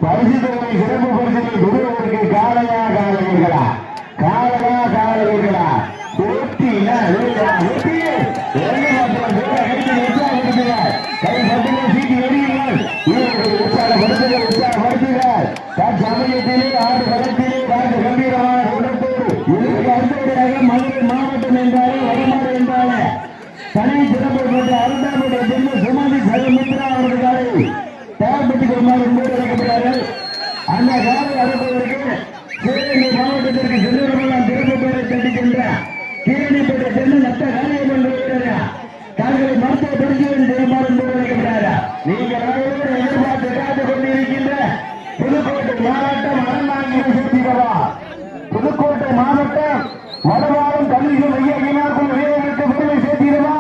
பரிசு தொகை சிறப்பு பரிசுகள் குருவருக்கு காலையா காலைகளா காலையா காலைகளா போட்டினா கை பட்டுங்க சீட்டு வெளியுங்கள் உற்சாகப்படுத்துங்கள் தற்சமயத்திலே ஆறு களத்திலே ராஜ கம்பீரமான உடற்போடு இதற்கு அடுத்தபடியாக மதுரை மாவட்டம் என்றாலே வடமாறு என்றாலே தனி சிறப்பு பெற்ற அருந்தாமுடைய ஜென்ம சுமதி சகமித்ரா அவர்களால் தயார்படுத்திக் கொள்ளுமாறு என்பது அழைக்கப்படுகிறார்கள். அந்த காலை அறுப்பதற்கு சிவகங்கை மாவட்டத்திற்கு செல்லுவரெல்லாம் சிறப்பு பெயரை தட்டிக்கின்ற கீரணிப்பேட்டை சென்று நத்த காரியமன்ற வீரர் தங்களை மருத்துவ பரிசீலனை செய்யுமாறு என்பது அழைக்கப்படுகிறார். நீங்கள் அனைவரும் எதிர்பார்த்து காத்துக் கொண்டிருக்கின்ற புதுக்கோட்டை மாவட்டம் அறநாங்கில சேர்த்திடவா புதுக்கோட்டை மாவட்டம் வடவாரம் கல்விகள் மையத்தினருக்கும் வீரர்களுக்கு பெருமை சேர்த்திடவா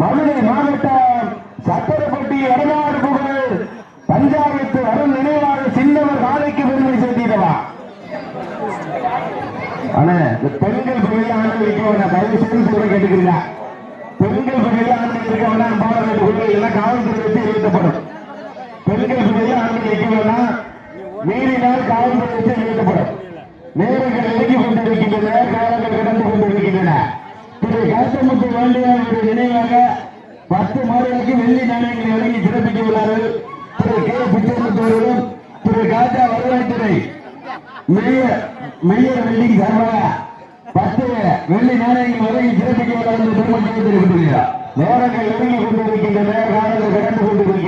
மதுரை மாவட்டம் சக்கரப்பட்டி வடநாடு புகழ் பஞ்சாயத்து அருள் நினைவாக சின்னவர் காலைக்கு பெருமை சேர்த்திடவா. ஆனா பெண்கள் பகுதியில் ஆண்டு வைக்க தயவு செய்து சொல்ல கேட்டுக்கிறீங்க. பெண்கள் பகுதியில் ஆண்டு இருக்க வேண்டாம் பாடல் எல்லாம் காவல்துறை வச்சு எழுதப்படும். பெண்கள் பகுதியில் ஆண்டு வைக்க வேண்டாம் மீறினால் காவல்துறை வச்சு எழுதப்படும். நேரங்கள் நெருங்கி கொண்டிருக்கின்றன, காலங்கள் கடந்து கொண்டிருக்கின்றன. திரு காத்தமுத்து வேண்டியவருடைய நினைவாக 10 மாதங்களுக்கு வெள்ளி நாணயங்களை வழங்கி சிறப்பிக்க உள்ளார்கள். திரு கே பிச்சமுத்தவர்களும் திரு காஜா வருவாய்த்துறை மெய்யர் வெள்ளிக்கு சார்பாக 10 வெள்ளி நாணயங்கள் வழங்கி சிறப்பிக்க உள்ளார்கள் என்று பெருமக்கள் தெரிவித்துள்ளார். நேரங்கள் நெருங்கி கொண்டிருக்கின்றன, காலங்கள் கடந்து கொண்டிருக்கின்றன.